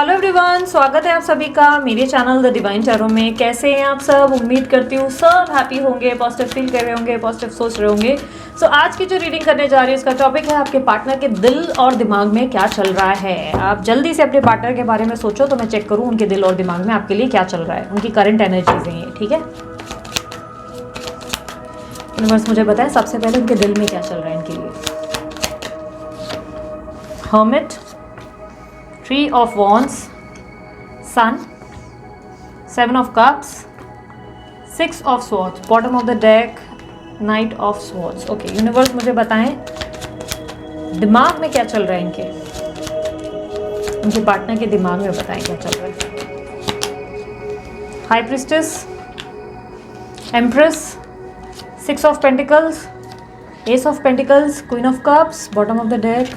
Hello everyone, स्वागत है आप सभी का मेरे चैनल द डिवाइन टैरो में। कैसे हैं आप सब? उम्मीद करती हूँ सब हैप्पी होंगे, पॉजिटिव फील कर रहे होंगे, पॉजिटिव सोच रहे होंगे। सो आज की जो रीडिंग करने जा रही है उसका टॉपिक है आपके पार्टनर के दिल और दिमाग में क्या चल रहा है। आप जल्दी से अपने पार्टनर के बारे में सोचो तो मैं चेक करूँ उनके दिल और दिमाग में आपके लिए क्या चल रहा है, उनकी करंट एनर्जीज हैं ये। ठीक है, यूनिवर्स मुझे बताएं सबसे पहले उनके दिल में क्या चल रहा है इनके लिए। Hermit, Tree of Wands, Sun, Seven of Cups, Six of Swords, bottom of the deck, Knight of Swords। Okay universe मुझे बताएं दिमाग में क्या चल रहा है उनके पार्टनर के दिमाग में बताएं क्या चल रहा है। High priestess, empress, six of pentacles, ace of pentacles, queen of cups, bottom of the deck,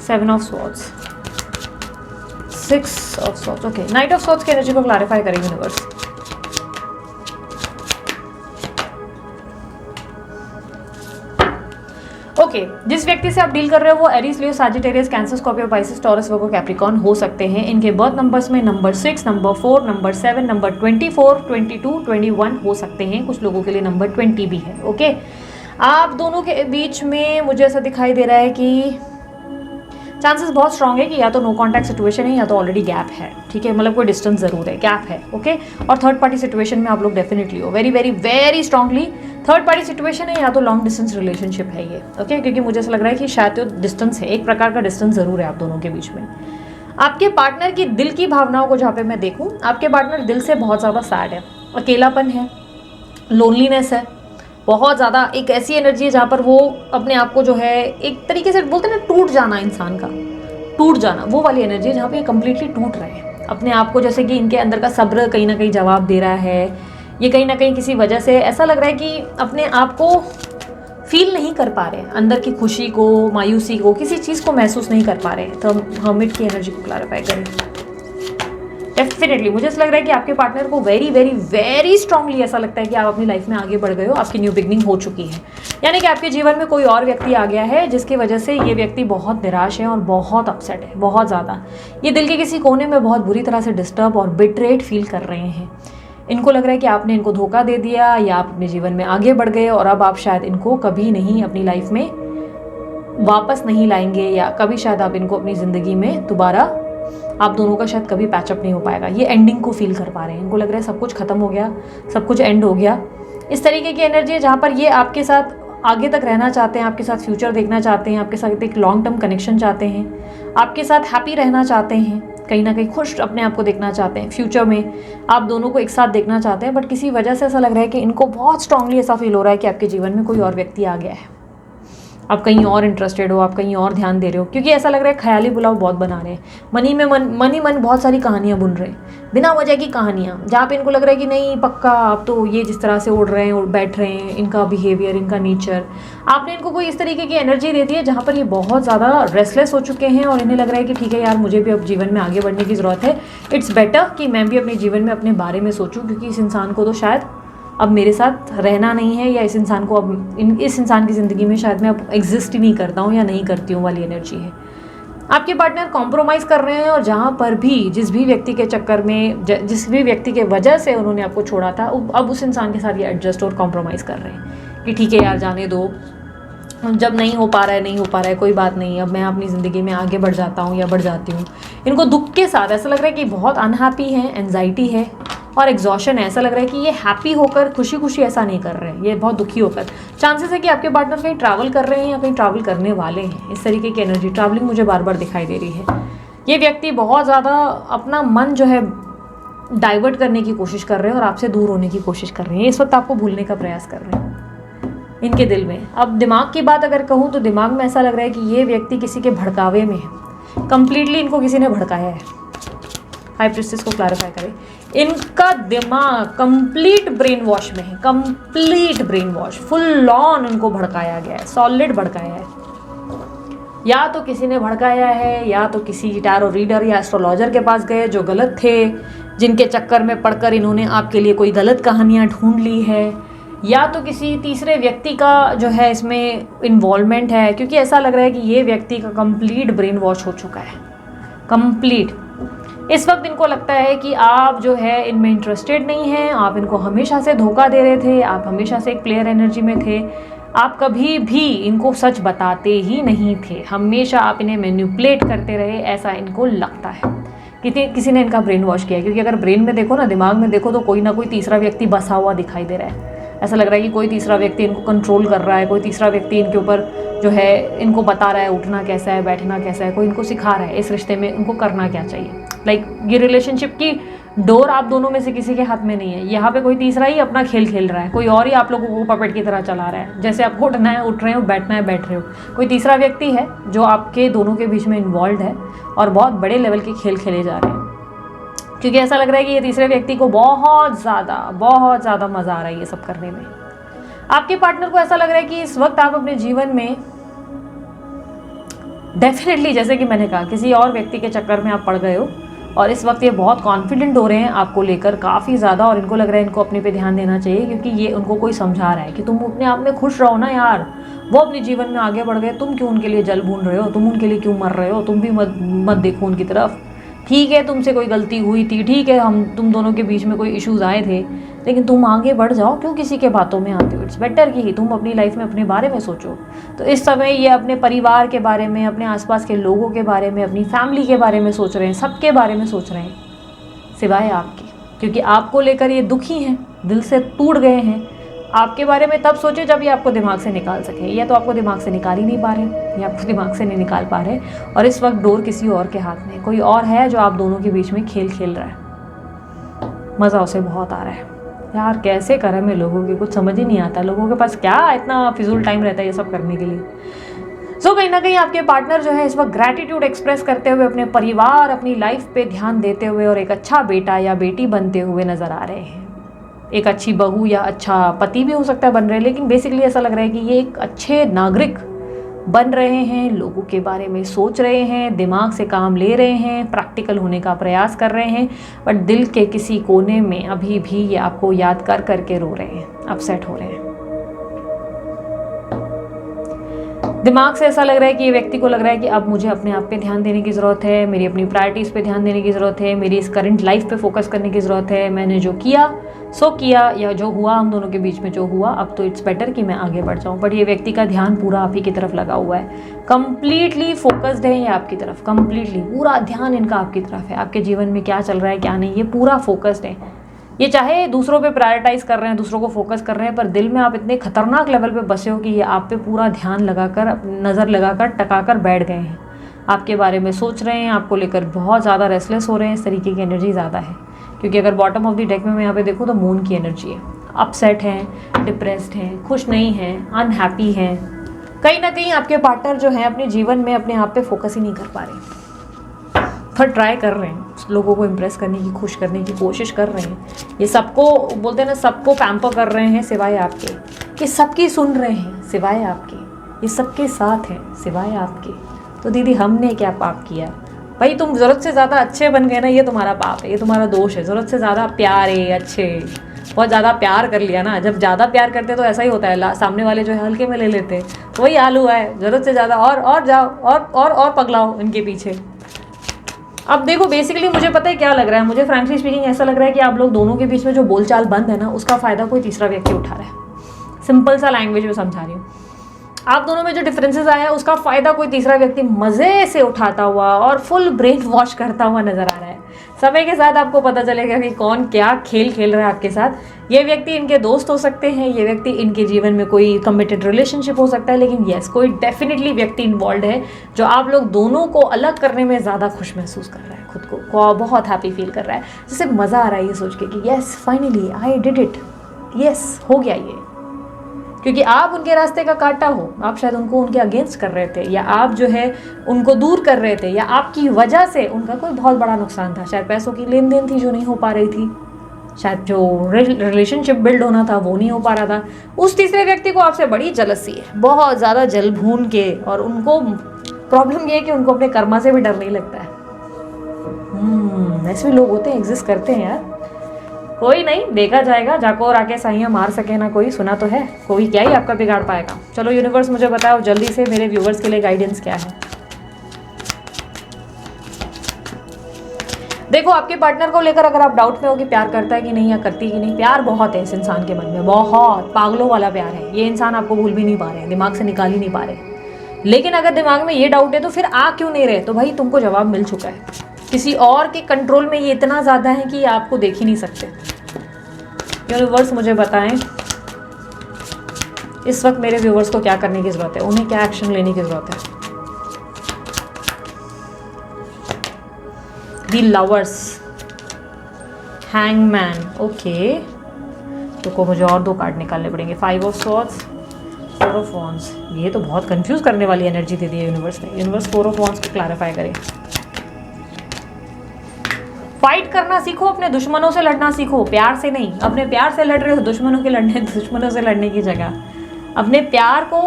seven of swords, six of swords. Okay, knight of swords की एनर्जी को क्लैरिफाई करें यूनिवर्स। ओके, जिस व्यक्ति से आप डील कर रहे हो वो Aries, Leo, Sagittarius, Cancer, Scorpio, Pisces, Taurus, Virgo, Capricorn हो सकते हैं। इनके बर्थ नंबर्स में नंबर 6, नंबर 4, नंबर 7, नंबर 24, 22, 21 हो सकते हैं। कुछ लोगों के लिए नंबर 20 भी है। ओके, आप दोनों के बीच में मुझे ऐसा दिखाई दे रहा है कि चांसेस बहुत स्ट्रांग है कि या तो नो कॉन्टैक्ट सिचुएशन है या तो ऑलरेडी गैप है। ठीक है, मतलब कोई डिस्टेंस जरूर है, गैप है। ओके, और थर्ड पार्टी सिचुएशन में आप लोग डेफिनेटली हो, very very very strongly third party situation है या तो लॉन्ग डिस्टेंस रिलेशनशिप है ये। ओके, क्योंकि मुझे ऐसा लग रहा है कि शायद तो डिस्टेंस है, एक प्रकार का डिस्टेंस जरूर है आप दोनों के बीच में। आपके पार्टनर की दिल की भावनाओं को जहाँ पे मैं देखूँ, आपके पार्टनर दिल से बहुत ज़्यादा सैड है, अकेलापन है, लोनलीनेस है, बहुत ज़्यादा एक ऐसी एनर्जी है जहाँ पर वो अपने आप को जो है एक तरीके से बोलते हैं ना, टूट जाना, इंसान का टूट जाना, वो वाली एनर्जी है जहाँ पे ये कम्प्लीटली टूट रहे हैं अपने आप को। जैसे कि इनके अंदर का सब्र कहीं ना कहीं जवाब दे रहा है, ये कहीं ना कहीं किसी वजह से ऐसा लग रहा है कि अपने आप को फील नहीं कर पा रहे हैं, अंदर की खुशी को, मायूसी को, किसी चीज़ को महसूस नहीं कर पा रहे हैं। तो हर्मिट की एनर्जी को क्लैरिफाई करें। डेफिनेटली मुझे ऐसा लग रहा है कि आपके पार्टनर को वेरी वेरी वेरी स्ट्रांगली ऐसा लगता है कि आप अपनी लाइफ में आगे बढ़ गए हो, आपकी न्यू बिगनिंग हो चुकी है। यानी कि आपके जीवन में कोई और व्यक्ति आ गया है जिसकी वजह से ये व्यक्ति बहुत निराश है और बहुत अपसेट है, बहुत ज़्यादा। ये दिल के किसी कोने में बहुत बुरी तरह से डिस्टर्ब और बिटरेट फील कर रहे हैं। इनको लग रहा है कि आपने इनको धोखा दे दिया या आप अपने जीवन में आगे बढ़ गए और अब आप शायद इनको कभी नहीं अपनी लाइफ में वापस नहीं लाएंगे, या कभी शायद आप इनको अपनी ज़िंदगी में दोबारा, आप दोनों का शायद कभी पैचअप नहीं हो पाएगा। ये एंडिंग को फील कर पा रहे हैं, इनको लग रहा है सब कुछ खत्म हो गया, सब कुछ एंड हो गया। इस तरीके की एनर्जी है जहाँ पर ये आपके साथ आगे तक रहना चाहते हैं, आपके साथ फ्यूचर देखना चाहते हैं, आपके साथ एक लॉन्ग टर्म कनेक्शन चाहते हैं, आपके साथ हैप्पी रहना चाहते हैं, कहीं ना कहीं खुश अपने आप को देखना चाहते हैं, फ्यूचर में आप दोनों को एक साथ देखना चाहते हैं। बट किसी वजह से ऐसा लग रहा है कि इनको बहुत स्ट्रांगली ऐसा फील हो रहा है कि आपके जीवन में कोई और व्यक्ति आ गया है, आप कहीं और इंटरेस्टेड हो, आप कहीं और ध्यान दे रहे हो, क्योंकि ऐसा लग रहा है ख्याली पुलाव बहुत बना रहे हैं, मन ही मन बहुत सारी कहानियाँ बुन रहे हैं, बिना वजह की कहानियाँ, जहाँ पे इनको लग रहा है कि नहीं पक्का आप तो ये जिस तरह से उड़ रहे हैं और बैठ रहे हैं, इनका बिहेवियर, इनका नेचर, आपने इनको कोई इस तरीके की एनर्जी दे दी है जहाँ पर ये बहुत ज़्यादा रेस्टलेस हो चुके हैं और इन्हें लग रहा है कि ठीक है यार, मुझे भी अब जीवन में आगे बढ़ने की ज़रूरत है। इट्स बेटर कि मैं भी अपने जीवन में अपने बारे में सोचूं, क्योंकि इस इंसान को तो शायद अब मेरे साथ रहना नहीं है, या इस इंसान को अब इस इंसान की ज़िंदगी में शायद मैं अब एग्जिस्ट ही नहीं करता हूँ या नहीं करती हूँ वाली एनर्जी है। आपके पार्टनर कॉम्प्रोमाइज़ कर रहे हैं और जहाँ पर भी जिस भी व्यक्ति के चक्कर में, जिस भी व्यक्ति के वजह से उन्होंने आपको छोड़ा था, अब उस इंसान के साथ ये एडजस्ट और कॉम्प्रोमाइज़ कर रहे हैं कि ठीक है यार, जाने दो, जब नहीं हो पा रहा है कोई बात नहीं, अब मैं अपनी ज़िंदगी में आगे बढ़ जाता हूँ या बढ़ जाती हूँ। इनको दुख के साथ ऐसा लग रहा है कि बहुत अनहैप्पी है, एंजाइटी है और एग्जॉशन है। ऐसा लग रहा है कि ये हैप्पी होकर, खुशी खुशी ऐसा नहीं कर रहे हैं, ये बहुत दुखी होकर। चांसेस है कि आपके पार्टनर कहीं ट्रैवल कर रहे हैं या कहीं ट्रैवल करने वाले हैं। इस तरीके की एनर्जी ट्रैवलिंग मुझे बार बार दिखाई दे रही है। ये व्यक्ति बहुत ज़्यादा अपना मन जो है डाइवर्ट करने की कोशिश कर रहे हैं और आपसे दूर होने की कोशिश कर रहे हैं। इस वक्त आपको भूलने का प्रयास कर रहे हैं इनके दिल में। अब दिमाग की बात अगर कहूँ तो दिमाग में ऐसा लग रहा है कि ये व्यक्ति किसी के भड़कावे में है, कंप्लीटली इनको किसी ने भड़काया है। हाई प्रिस्टेस को क्लैरिफाई करें। इनका दिमाग कंप्लीट ब्रेन वॉश में है, complete brain wash, full on उनको भड़काया गया है, सॉलिड भड़काया है। या तो किसी ने भड़काया है, या तो किसी टैरो रीडर या एस्ट्रोलॉजर के पास गए जो गलत थे, जिनके चक्कर में पड़कर इन्होंने आपके लिए कोई गलत कहानियाँ ढूंढ ली है, या तो किसी तीसरे व्यक्ति का जो है इसमें इन्वॉल्वमेंट है, क्योंकि ऐसा लग रहा है कि ये व्यक्ति का कंप्लीट ब्रेन वॉश हो चुका है, कंप्लीट। इस वक्त इनको लगता है कि आप जो है इनमें इंटरेस्टेड नहीं हैं, आप इनको हमेशा से धोखा दे रहे थे, आप हमेशा से एक प्लेयर एनर्जी में थे, आप कभी भी इनको सच बताते ही नहीं थे, हमेशा आप इन्हें मैनिपुलेट करते रहे, ऐसा इनको लगता है। किसी ने इनका ब्रेन वॉश किया, क्योंकि अगर ब्रेन में देखो ना, दिमाग में देखो, तो कोई ना कोई तीसरा व्यक्ति बसा हुआ दिखाई दे रहा है। ऐसा लग रहा है कि कोई तीसरा व्यक्ति इनको कंट्रोल कर रहा है, कोई तीसरा व्यक्ति इनके ऊपर जो है इनको बता रहा है उठना कैसा है, बैठना कैसा है, कोई इनको सिखा रहा है इस रिश्ते में इनको करना क्या चाहिए। ये रिलेशनशिप की डोर आप दोनों में से किसी के हाथ में नहीं है, यहाँ पे कोई तीसरा ही अपना खेल खेल रहा है, कोई और ही आप लोगों को पपेट की तरह चला रहा है। जैसे आपको उठना है उठ रहे हो, बैठना है बैठ रहे हो, कोई तीसरा व्यक्ति है जो आपके दोनों के बीच में इन्वॉल्व है और बहुत बड़े लेवल के खेल खेले जा रहे हैं। क्योंकि ऐसा लग रहा है कि ये तीसरे व्यक्ति को बहुत ज़्यादा मज़ा आ रहा है ये सब करने में। आपके पार्टनर को ऐसा लग रहा है कि इस वक्त आप अपने जीवन में डेफिनेटली, जैसे कि मैंने कहा, किसी और व्यक्ति के चक्कर में आप पड़ गए हो और इस वक्त ये बहुत कॉन्फिडेंट हो रहे हैं आपको लेकर काफ़ी ज़्यादा, और इनको लग रहा है इनको अपने पे ध्यान देना चाहिए, क्योंकि ये उनको कोई समझा रहा है कि तुम अपने आप में खुश रहो ना यार, वो अपने जीवन में आगे बढ़ गए, तुम क्यों उनके लिए जल भून रहे हो, तुम उनके लिए क्यों मर रहे हो, तुम भी मत देखो उनकी तरफ। ठीक है, तुमसे कोई गलती हुई थी, ठीक है, तुम दोनों के बीच में कोई इश्यूज आए थे, लेकिन तुम आगे बढ़ जाओ, क्यों किसी के बातों में आते हो। इट्स बेटर कि तुम अपनी लाइफ में अपने बारे में सोचो। तो इस समय ये अपने परिवार के बारे में, अपने आसपास के लोगों के बारे में, अपनी फैमिली के बारे में सोच रहे हैं, सबके बारे में सोच रहे हैं सिवाय आपके, क्योंकि आपको लेकर ये दुखी हैं, दिल से टूट गए हैं। आपके बारे में तब सोचे जब ये आपको दिमाग से निकाल सके, या तो आपको दिमाग से निकाल ही नहीं पा रहे, या आपको दिमाग से नहीं निकाल पा रहे, और इस वक्त डोर किसी और के हाथ में, कोई और है जो आप दोनों के बीच में खेल खेल रहा है। मज़ा उसे बहुत आ रहा है यार। कैसे करें मैं लोगों की, कुछ समझ ही नहीं आता, लोगों के पास क्या इतना फिजूल टाइम रहता है ये सब करने के लिए। कहीं ना कहीं आपके पार्टनर जो है इस वक्त ग्रैटिट्यूड एक्सप्रेस करते हुए, अपने परिवार, अपनी लाइफ पे ध्यान देते हुए और एक अच्छा बेटा या बेटी बनते हुए नज़र आ रहे हैं। एक अच्छी बहू या अच्छा पति भी हो सकता है बन रहे हैं, लेकिन बेसिकली ऐसा लग रहा है कि ये एक अच्छे नागरिक बन रहे हैं, लोगों के बारे में सोच रहे हैं, दिमाग से काम ले रहे हैं, प्रैक्टिकल होने का प्रयास कर रहे हैं, बट दिल के किसी कोने में अभी भी ये आपको याद कर करके रो रहे हैं, अपसेट हो रहे हैं। दिमाग से ऐसा लग रहा है कि ये व्यक्ति को लग रहा है कि अब मुझे अपने आप पे ध्यान देने की ज़रूरत है, मेरी अपनी प्रायोरिटीज़ पे ध्यान देने की ज़रूरत है, मेरी इस करंट लाइफ पे फोकस करने की ज़रूरत है। मैंने जो किया सो किया, या जो हुआ हम दोनों के बीच में जो हुआ, अब तो इट्स बेटर कि मैं आगे बढ़ जाऊँ। बट ये व्यक्ति का ध्यान पूरा आप ही की तरफ लगा हुआ है, कंप्लीटली फोकस्ड है ये आपकी तरफ, कंप्लीटली पूरा ध्यान इनका आपकी तरफ है। आपके जीवन में क्या चल रहा है क्या नहीं, ये पूरा फोकस्ड है। ये चाहे दूसरों पे प्रायोरिटाइज कर रहे हैं, दूसरों को फोकस कर रहे हैं, पर दिल में आप इतने खतरनाक लेवल पे बसे हो कि ये आप पे पूरा ध्यान लगाकर, नज़र लगाकर, टकाकर बैठ गए हैं। आपके बारे में सोच रहे हैं, आपको लेकर बहुत ज़्यादा रेस्टलेस हो रहे हैं। इस तरीके की एनर्जी ज़्यादा है, क्योंकि अगर बॉटम ऑफ द डेक में मैं यहाँ पे देखूँ तो मून की एनर्जी है। अपसेट हैं, डिप्रेस्ड हैं, खुश नहीं हैं, अनहैप्पी हैं। कहीं ना कहीं आपके पार्टनर जो हैं अपने जीवन में अपने आप पे फोकस ही नहीं कर पा रहे, पर ट्राई कर रहे हैं, लोगों को इम्प्रेस करने की, खुश करने की कोशिश कर रहे हैं। ये सबको बोलते हैं ना, सबको पैम्पर कर रहे हैं सिवाय आपके। ये सबकी सुन रहे हैं सिवाय आपके, ये सबके साथ हैं सिवाय आपके। तो दीदी हमने क्या पाप किया भाई? तुम ज़रूरत से ज़्यादा अच्छे बन गए ना, ये तुम्हारा पाप है, ये तुम्हारा दोष है। ज़रूरत से ज़्यादा प्यारे, अच्छे, बहुत ज़्यादा प्यार कर लिया ना। जब ज़्यादा प्यार करते तो ऐसा ही होता है, सामने वाले जो है हल्के में ले लेते, तो वही हाल हुआ है। ज़रूरत से ज़्यादा और जाओ और पगलाओ इनके पीछे। अब देखो, बेसिकली मुझे पता है क्या लग रहा है, मुझे फ्रैंकली स्पीकिंग ऐसा लग रहा है कि आप लोग दोनों के बीच में जो बोलचाल बंद है ना, उसका फ़ायदा कोई तीसरा व्यक्ति उठा रहा है। सिंपल सा लैंग्वेज में समझा रही हूँ। आप दोनों में जो डिफरेंसेस आया है उसका फ़ायदा कोई तीसरा व्यक्ति मज़े से उठाता हुआ और फुल ब्रेन वॉश करता हुआ नज़र आ रहा है। समय के साथ आपको पता चलेगा कि कौन क्या खेल खेल रहा है आपके साथ। ये व्यक्ति इनके दोस्त हो सकते हैं, ये व्यक्ति इनके जीवन में कोई कमिटेड रिलेशनशिप हो सकता है, लेकिन यस, कोई डेफिनेटली व्यक्ति इन्वॉल्व है जो आप लोग दोनों को अलग करने में ज़्यादा खुश महसूस कर रहा है, खुद को बहुत हैप्पी फील कर रहा है, जिससे मज़ा आ रहा है ये सोच के कि yes finally I did it, yes हो गया ये। क्योंकि आप उनके रास्ते का कांटा हो, आप शायद उनको उनके अगेंस्ट कर रहे थे, या आप जो है उनको दूर कर रहे थे, या आपकी वजह से उनका कोई बहुत बड़ा नुकसान था। शायद पैसों की लेन देन थी जो नहीं हो पा रही थी, शायद जो रिलेशनशिप बिल्ड होना था वो नहीं हो पा रहा था। उस तीसरे व्यक्ति को आपसे बड़ी जलसी है, बहुत ज़्यादा जल भून के, और उनको प्रॉब्लम ये है कि उनको अपने कर्मा से भी डर नहीं लगता है। ऐसे भी लोग होते हैं, एग्जिस्ट करते हैं यार। कोई नहीं, देखा जाएगा, जाको और आके साइयाँ मार सके ना कोई, सुना तो है, कोई क्या ही आपका बिगाड़ पाएगा। चलो यूनिवर्स मुझे बताओ जल्दी से मेरे व्यूवर्स के लिए गाइडेंस क्या है। देखो आपके पार्टनर को लेकर अगर आप डाउट में हो कि प्यार करता है कि नहीं या करती है कि नहीं, प्यार बहुत है इस इंसान के मन में, बहुत पागलों वाला प्यार है। ये इंसान आपको भूल भी नहीं पा रहे हैं, दिमाग से निकाल ही नहीं पा रहे। लेकिन अगर दिमाग में ये डाउट है तो फिर आ क्यों नहीं रहे, तो भाई तुमको जवाब मिल चुका है। किसी और के कंट्रोल में ये इतना ज़्यादा है कि आपको देख ही नहीं सकते। यूनिवर्स मुझे बताएं इस वक्त मेरे व्यूवर्स को क्या करने की ज़रूरत है, उन्हें क्या एक्शन लेने की ज़रूरत है। दी लवर्स, हैंगमैन, ओके, तो मुझे और 2 कार्ड निकालने पड़ेंगे। 5 ऑफ सॉर्ड्स, 4 ऑफ वॉन्ड्स। ये तो बहुत कंफ्यूज करने वाली एनर्जी दे दी है यूनिवर्स ने। यूनिवर्स 4 ऑफ वॉन्ड्स को क्लैरिफाई करे। फाइट करना सीखो, अपने दुश्मनों से लड़ना सीखो, प्यार से नहीं। अपने प्यार से लड़ रहे हो दुश्मनों से लड़ने की जगह अपने प्यार को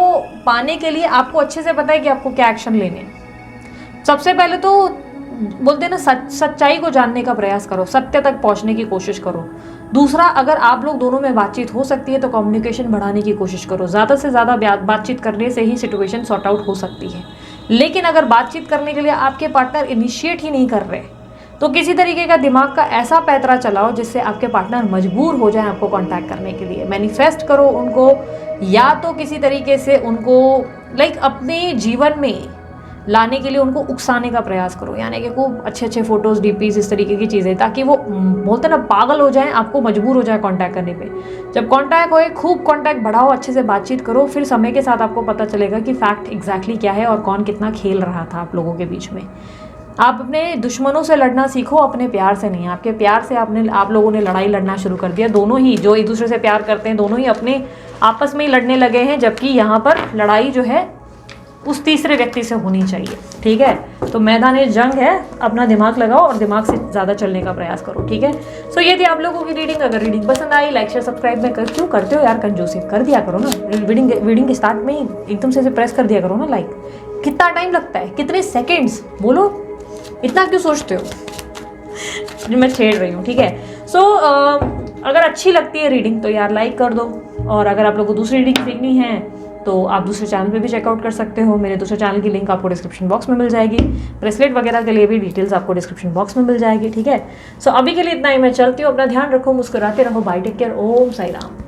पाने के लिए आपको अच्छे से पता है कि आपको क्या एक्शन लेने हैं। सबसे पहले तो बोलते हैं ना, सच्चाई को जानने का प्रयास करो, सत्य तक पहुंचने की कोशिश करो। दूसरा, अगर आप लोग दोनों में बातचीत हो सकती है तो कम्युनिकेशन बढ़ाने की कोशिश करो। ज़्यादा से ज़्यादा बातचीत करने से ही सिचुएशन सॉर्ट आउट हो सकती है। लेकिन अगर बातचीत करने के लिए आपके पार्टनर इनिशिएट ही नहीं कर रहे तो किसी तरीके का दिमाग का ऐसा पैतरा चलाओ जिससे आपके पार्टनर मजबूर हो जाए आपको कांटेक्ट करने के लिए। मैनिफेस्ट करो उनको, या तो किसी तरीके से उनको अपने जीवन में लाने के लिए उनको उकसाने का प्रयास करो, यानी कि खूब अच्छे अच्छे फोटोज़, डीपीज, इस तरीके की चीज़ें, ताकि वो बोलते ना पागल हो जाए, आपको मजबूर हो जाए कांटेक्ट करने पे। जब कांटेक्ट होए खूब कांटेक्ट बढ़ाओ, अच्छे से बातचीत करो, फिर समय के साथ आपको पता चलेगा कि फैक्ट एग्जैक्टली क्या है और कौन कितना खेल रहा था आप लोगों के बीच में। आप अपने दुश्मनों से लड़ना सीखो, अपने प्यार से नहीं। आपके प्यार से आप लोगों ने लड़ाई लड़ना शुरू कर दिया। दोनों ही जो एक दूसरे से प्यार करते हैं दोनों ही अपने आपस में ही लड़ने लगे हैं, जबकि यहाँ पर लड़ाई जो है उस तीसरे व्यक्ति से होनी चाहिए। ठीक है, तो मैदान जंग है, अपना दिमाग लगाओ और दिमाग से ज़्यादा चलने का प्रयास करो। ठीक है, सो ये थी आप लोगों की रीडिंग। अगर रीडिंग पसंद आई, लाइक शेयर सब्सक्राइब में क्यों करते हो यार, कंजूसी कर दिया करो ना। रीडिंग के स्टार्ट में ही एकदम से प्रेस कर दिया करो ना लाइक। कितना टाइम लगता है, कितने सेकेंड्स, बोलो इतना क्यों सोचते हो। मैं छेड़ रही हूँ। ठीक है, सो अगर अच्छी लगती है रीडिंग तो यार लाइक कर दो, और अगर आप लोगों को दूसरी रीडिंग देखनी है तो आप दूसरे चैनल पे भी चेकआउट कर सकते हो। मेरे दूसरे चैनल की लिंक आपको डिस्क्रिप्शन बॉक्स में मिल जाएगी। ब्रेसलेट वगैरह के लिए भी डिटेल्स आपको डिस्क्रिप्शन बॉक्स में मिल जाएगी। ठीक है, सो अभी के लिए इतना ही, मैं चलती हूँ। अपना ध्यान रखो, मुस्कुराते रहो। बाय, टेक केयर, ओम साई राम।